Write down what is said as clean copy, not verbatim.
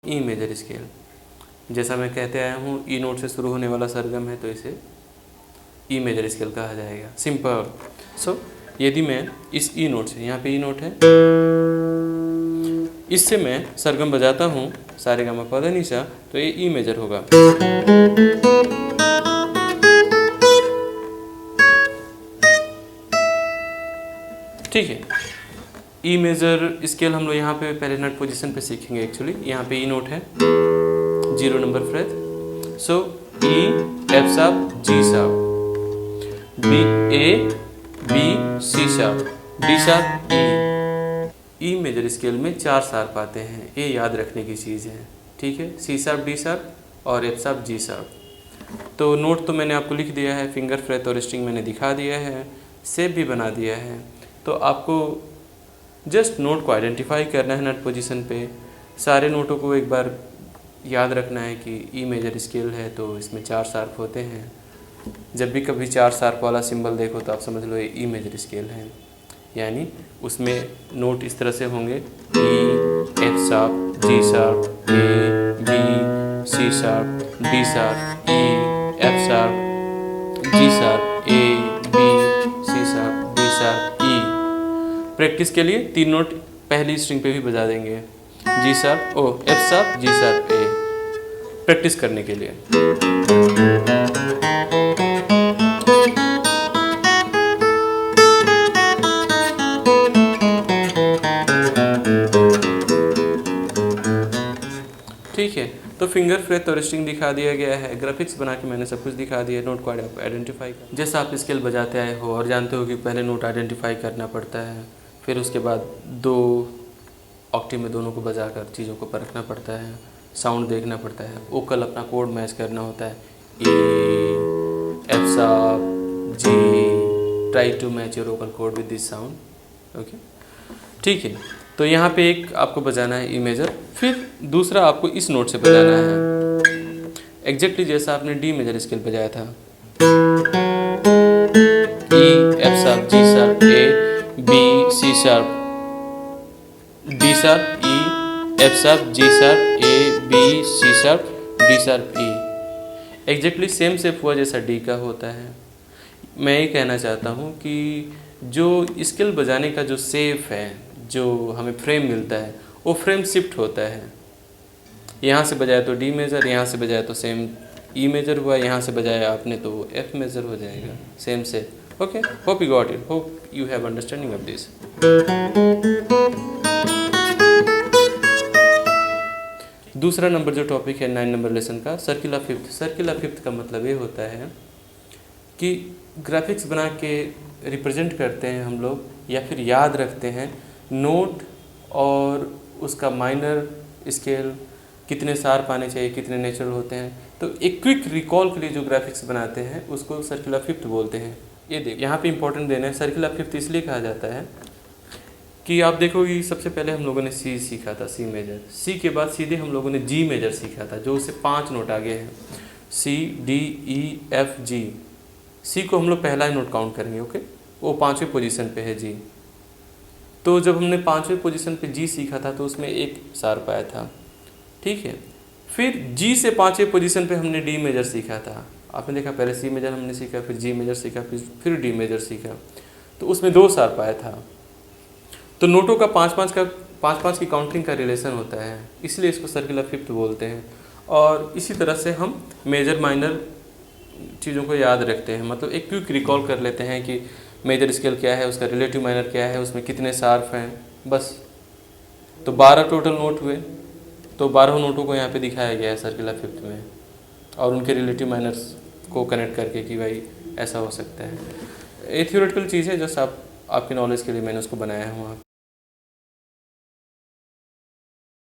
ई major scale. जैसा मैं कहते आया हूँ ई नोट से शुरू होने वाला सरगम है तो इसे ई मेजर स्केल कहा जाएगा। सिंपल। सो यदि मैं इस ई नोट से, यहाँ पे ई नोट है, इससे मैं सरगम बजाता हूँ सारे गा मा पा धा नी सा, तो ये ई मेजर होगा। ठीक है। ई मेजर स्केल हम लोग यहाँ पे पहले नट पोजीशन पे सीखेंगे। एक्चुअली यहाँ पे ई नोट है, 0 number fret. So E, F sharp, G sharp, B, A, B, C sharp, D sharp, E. E major scale में 4 शार्प आते हैं, ये याद रखने की चीज़ है। ठीक है। सी शार्प, डी शार्प और एफ शार्प, जी शार्प। तो नोट तो मैंने आपको लिख दिया है, फिंगर फ्रेट और स्ट्रिंग मैंने दिखा दिया है, शेप भी बना दिया है। तो आपको जस्ट नोट को आइडेंटिफाई करना है नट पोजीशन पे। सारे नोटों को एक बार याद रखना है कि ई मेजर स्केल है तो इसमें 4 शार्प होते हैं। जब भी कभी 4 शार्प वाला सिंबल देखो तो आप समझ लो ये ई मेजर स्केल है। यानी उसमें नोट इस तरह से होंगे: E, F sharp, G sharp, A, B, C sharp, D sharp, E, F sharp, G sharp, A, B, C sharp, D sharp, E. Practice के लिए 3 नोट पहली स्ट्रिंग पे भी बजा देंगे, G sharp, oh F sharp, G sharp, A, practice करने के लिए। ठीक है। तो फिंगर फ्रेट और स्ट्रिंग दिखा दिया गया है, ग्राफिक्स बना के मैंने सब कुछ दिखा दिया। नोट को आइडेंटिफाई कर, जैसा आप स्केल बजाते आए हो और जानते हो कि पहले नोट आइडेंटिफाई करना पड़ता है, फिर उसके बाद 2 ऑक्टेव में दोनों को बजाकर चीज़ों को परखना पड़ता है, साउंड देखना पड़ता है, वोकल अपना कोड मैच करना होता है। E, F sharp, G, try to match your vocal cord with this sound. Okay, ठीक है। तो यहाँ पे एक आपको बजाना है ई मेजर, फिर दूसरा आपको इस नोट से बजाना है एग्जैक्टली जैसा आपने डी मेजर स्केल बजाया था। E, F sharp, G sharp, A, B, C sharp, D sharp, E, F sharp, G sharp, A, B, C sharp, D sharp, E. Exactly same shape हुआ जैसा D का होता है। मैं ये कहना चाहता हूँ कि जो स्केल बजाने का जो शेप है, जो हमें फ्रेम मिलता है, वो फ्रेम शिफ्ट होता है। यहाँ से बजाया तो डी मेजर, यहाँ से बजाया तो सेम ई मेजर हुआ, यहाँ से बजाया आपने तो एफ मेजर हो जाएगा, same shape. Okay, hope you got it, hope you have understanding of this. दूसरा नंबर जो टॉपिक है 9 नंबर लेसन का, circle of fifth. Circle of fifth का मतलब ये होता है कि ग्राफिक्स बना के रिप्रेजेंट करते हैं हम लोग, या फिर याद रखते हैं नोट और उसका माइनर स्केल, कितने शार्प आने चाहिए, कितने नेचुरल होते हैं। तो एक क्विक रिकॉल के लिए जो ग्राफिक्स बनाते हैं उसको सर्किल ऑफ फिफ्थ बोलते हैं। ये देख, यहाँ पे इंपॉर्टेंट देना है, सर्किल ऑफ फिफ्थ इसलिए कहा जाता है कि आप देखोगे सबसे पहले हम लोगों ने सी सीखा था, सी मेजर। सी के बाद सीधे हम लोगों ने जी मेजर सीखा था, जो उससे 5 नोट आगे हैं, सी, डी, ई, एफ, जी। सी को हम लोग पहला ही नोट काउंट करेंगे। ओके, वो 5वें पोजीशन पे है जी। तो जब हमने 5वें पोजीशन पे जी सीखा था तो उसमें एक शार्प आया था। ठीक है। फिर जी से 5वें पोजीशन पे हमने डी मेजर सीखा था। आपने देखा पहले सी मेजर हमने सीखा, फिर जी मेजर सीखा, फिर डी मेजर सीखा, तो उसमें 2 शार्प आया था। तो नोटों का 5-5 की काउंटिंग का रिलेशन होता है, इसलिए इसको सर्किल ऑफ फिफ्थ बोलते हैं। और इसी तरह से हम मेजर माइनर चीज़ों को याद रखते हैं, मतलब एक क्विक रिकॉल कर लेते हैं कि मेजर स्केल क्या है, उसका रिलेटिव माइनर क्या है, उसमें कितने शार्प हैं, बस। तो 12 टोटल नोट हुए, तो 12 नोटों को यहाँ पे दिखाया गया है सर्किल ऑफ फिफ्थ में, और उनके रिलेटिव माइनर्स को कनेक्ट करके कि भाई ऐसा हो सकता है। ये थ्योरेटिकल चीज़ है, जस्ट आपके नॉलेज के लिए मैंने उसको बनाया है वहाँ।